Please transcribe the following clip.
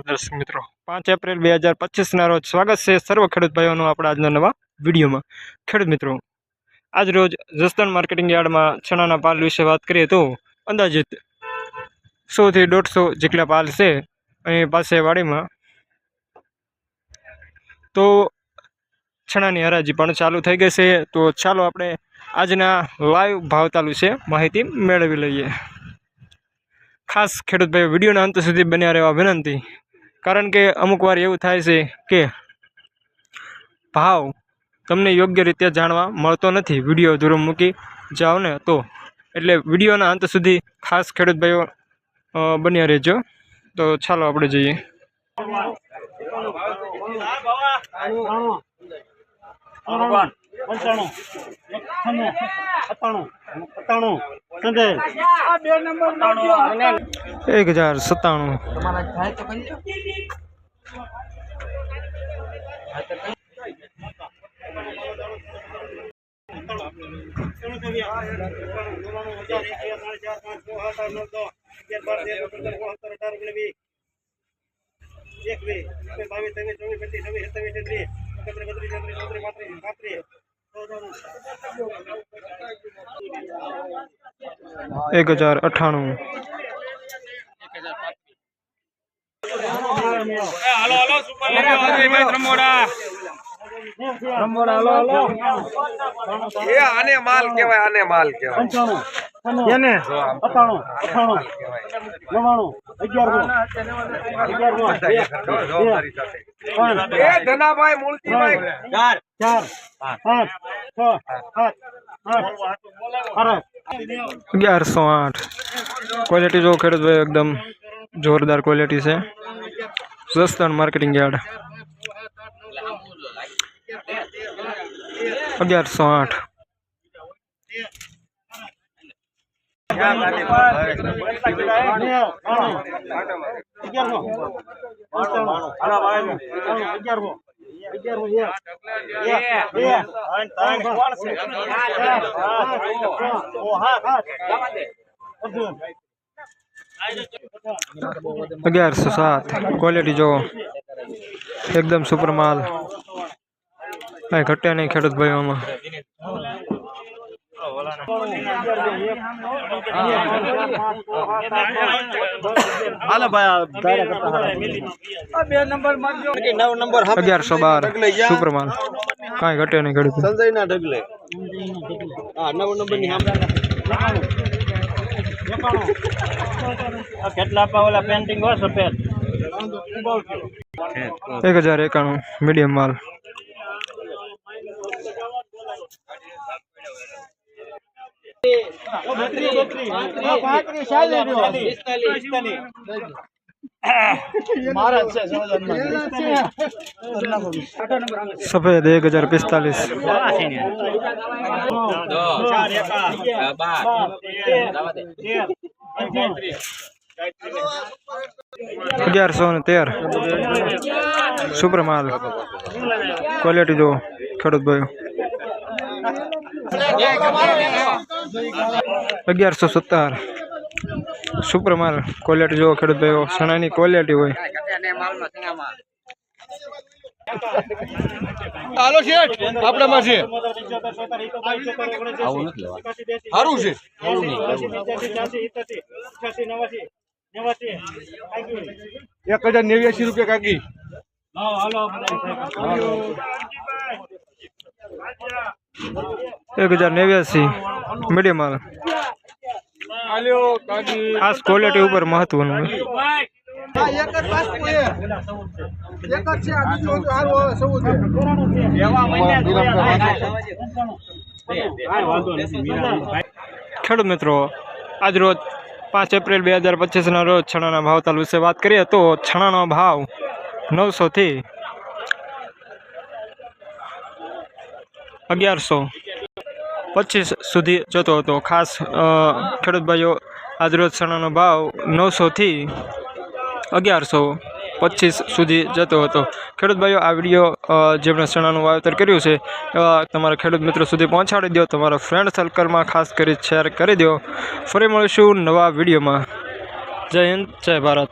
દર્શક મિત્રો 5 એપ્રિલ 2025 રોજ સ્વાગત છે સર્વ ખેડૂત ભાઈઓનું આપણા આજના નવા વિડીયોમાં। ખેડૂત મિત્રો, આજ રોજ જસદણ માર્કેટિંગ યાર્ડમાં ચણાના પાલ વિશે વાત કરીએ તો અંદાજિત 100 થી 150 જેટલા પાલ છે અહીં પાસે વાડીમાં। તો ચણાની હરાજી પણ ચાલુ થઈ ગઈ છે। તો ચાલો આપણે આજના લાઈવ ભાવ તાલુ છે માહિતી મેળવી લઈએ। ખાસ ખેડૂત ભાઈઓ વિડીયોના અંત સુધી બન્યા રહેવા વિનંતી, કારણ કે અમુક વાર એવું થાય છે કે ભાવ તમને યોગ્ય રીતે જાણવા મળતો નથી, વિડીયો અધૂરો મૂકી જાઓ ને તો। એટલે વિડીયોના અંત સુધી ખાસ ખેડૂત ભાઈઓ બન્યા રહેજો। તો ચાલો આપણે જઈએ। एक 1097 1098 आने माल केवाय आने माल केवाय केने 98 ए धनाभाई मूलतीभाई 4 4 5 6 1108 क्वालिटी जो खेडूत भाई एकदम जोरदार क्वालिटी से जसदण मार्केटिंग यार्ड 1108 1107 क्वालिटी जो एकदम सुपर माल भाई घटे नहीं खेडूत भाइयों में। हालो भाई 1112 सुपर माल कहीं घटे नहीं खेडूत संजय ना ढगले हां 9 नंबर ની કેટલા આપા ઓલા પેન્ટિંગ હોય સફેદ 1091 मीडियम माल सफेद 1045 1113 सुपर माल क्वालिटी जो खेडूत भाई 1117 सुपर माल क्वालिटी जो खेडूत भाई सणानी क्वालिटी होय। હાલો શેઠ આપણામાં છે આવું નથી લેવા સારું છે 1089 રૂપિયા કાકી હાલો 1089 मीडियम माल खास क्वालिटी ऊपर महत्व खेडूत मित्रों आज रोज 5 एप्रिल 2025 रोज छणाना भाव ताल विषे बात करिए तो छणानो भाव 900 थी 1125 सुधी जतो हतो। खास खेडूत भाईओ आज रोज चणानो भाव 900 थी 1125 सुधी जतो हतो। खेडूत भाईओ आ विडियो जेमणे चणानुं वावेतर कर्युं छे एवा तमारा खेडूत मित्रो सुधी पहोंचाडी दो, तमारा फ्रेंड सर्कल में खास करी शेर करी दो। फरी मळीशुं नवा विडियो में। जय हिंद, जय भारत।